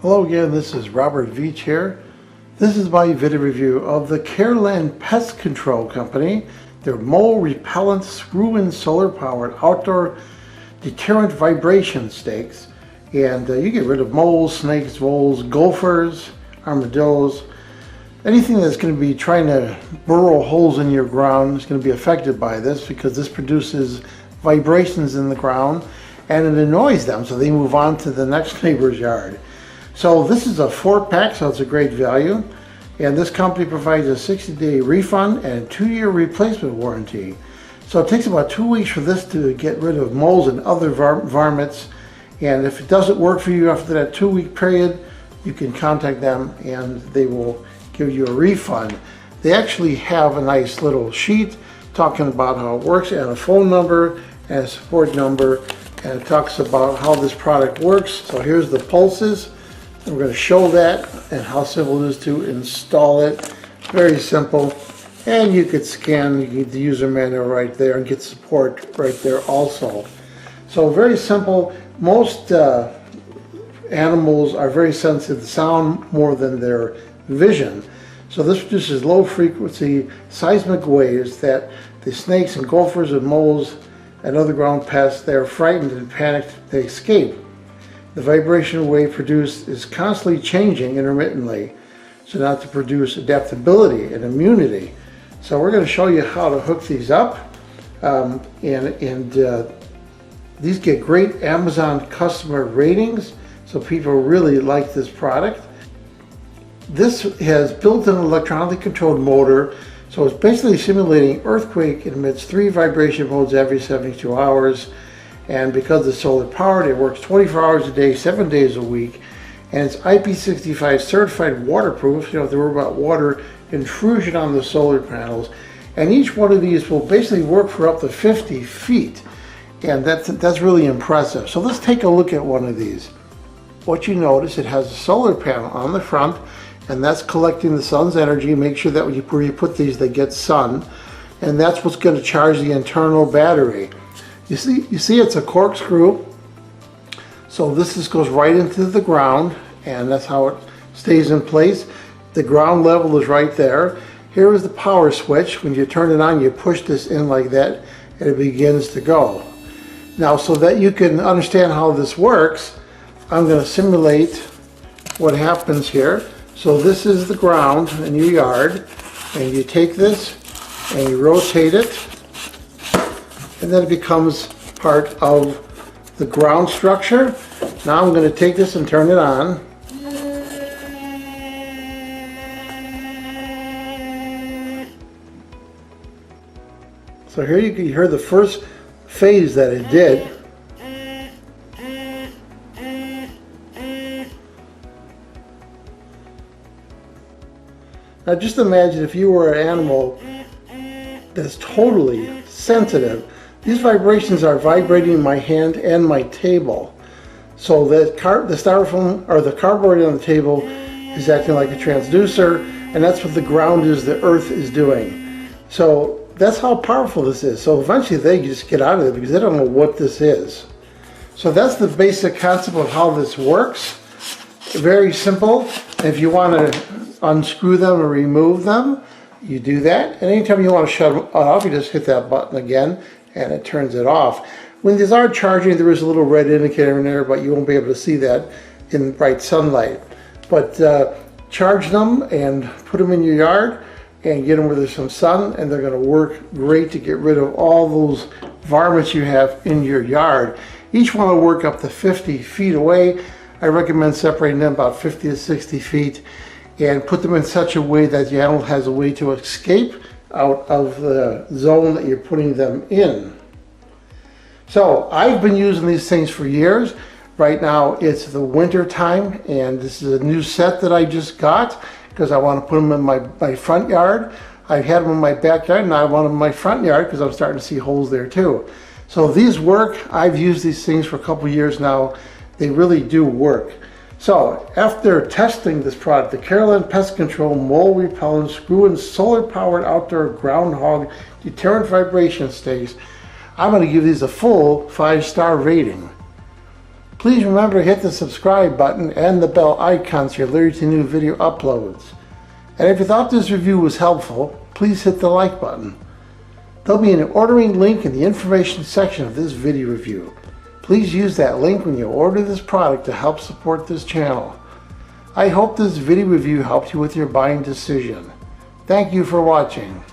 Hello again, this is Robert Veach here. This is my video review of the Careland Pest Control Company. Their mole repellent screw-in solar powered outdoor deterrent vibration stakes. And you get rid of moles, snakes, voles, gophers, armadillos, anything that's going to be trying to burrow holes in your ground is going to be affected by this, because this produces vibrations in the ground and it annoys them, so they move on to the next neighbor's yard. So this is a 4-pack, so it's a great value. And this company provides a 60-day refund and a 2-year replacement warranty. So it takes about 2 weeks for this to get rid of moles and other varmints. And if it doesn't work for you after that 2-week period, you can contact them and they will give you a refund. They actually have a nice little sheet talking about how it works, and a phone number and a support number, and it talks about how this product works. So here's the pulses. We're going to show that and how simple it is to install it. Very simple. And you could scan the user manual right there and get support right there also. So very simple. Most animals are very sensitive to sound more than their vision. So this produces low frequency seismic waves that the snakes and gophers and moles and other ground pests, they're frightened and panicked, they escape. The vibration wave produced is constantly changing intermittently, so not to produce adaptability and immunity. So we're going to show you how to hook these up, these get great Amazon customer ratings, so people really like this product. This has built-in electronically controlled motor, so it's basically simulating earthquake. It emits 3 vibration modes every 72 hours. And because it's solar powered, it works 24 hours a day, 7 days a week. And it's IP65 Certified Waterproof. You don't have to worry about water intrusion on the solar panels. And each one of these will basically work for up to 50 feet. And that's really impressive. So let's take a look at one of these. What you notice, it has a solar panel on the front, and that's collecting the sun's energy. Make sure that where you put these, they get sun. And that's what's going to charge the internal battery. You see it's a corkscrew, so this just goes right into the ground, and that's how it stays in place. The ground level is right there. Here is the power switch. When you turn it on, you push this in like that, and it begins to go. Now, so that you can understand how this works, I'm going to simulate what happens here. So this is the ground in your yard, and you take this and you rotate it, and then it becomes part of the ground structure. Now I'm going to take this and turn it on. So here you can hear the first phase that it did. Now just imagine if you were an animal that's totally sensitive. These vibrations are vibrating my hand and my table. So the styrofoam or the cardboard on the table is acting like a transducer, and that's what the ground is, the earth is doing. So that's how powerful this is. So eventually they just get out of it because they don't know what this is. So that's the basic concept of how this works. Very simple. If you want to unscrew them or remove them, you do that. And anytime you want to shut them off, you just hit that button again and it turns it off. When these are charging, there is a little red indicator in there, but you won't be able to see that in bright sunlight. But charge them and put them in your yard and get them where there's some sun, and they're going to work great to get rid of all those varmints you have in your yard. Each one will work up to 50 feet away. I recommend separating them about 50 to 60 feet and put them in such a way that the animal has a way to escape out of the zone that you're putting them in. So I've been using these things for years. Right now it's the winter time, and this is a new set that I just got because I want to put them in my front yard. I had them in my backyard, and I want them in my front yard because I'm starting to see holes there too. So these work. I've used these things for a couple years now. They really do work. So after testing this product, the Careland Pest Control Mole Repellent Screw-in Solar Powered Outdoor Groundhog Deterrent Vibration Stakes, I'm going to give these a full 5-star rating. Please remember to hit the subscribe button and the bell icon so you're alerted to new video uploads. And if you thought this review was helpful, please hit the like button. There'll be an ordering link in the information section of this video review. Please use that link when you order this product to help support this channel. I hope this video review helped you with your buying decision. Thank you for watching.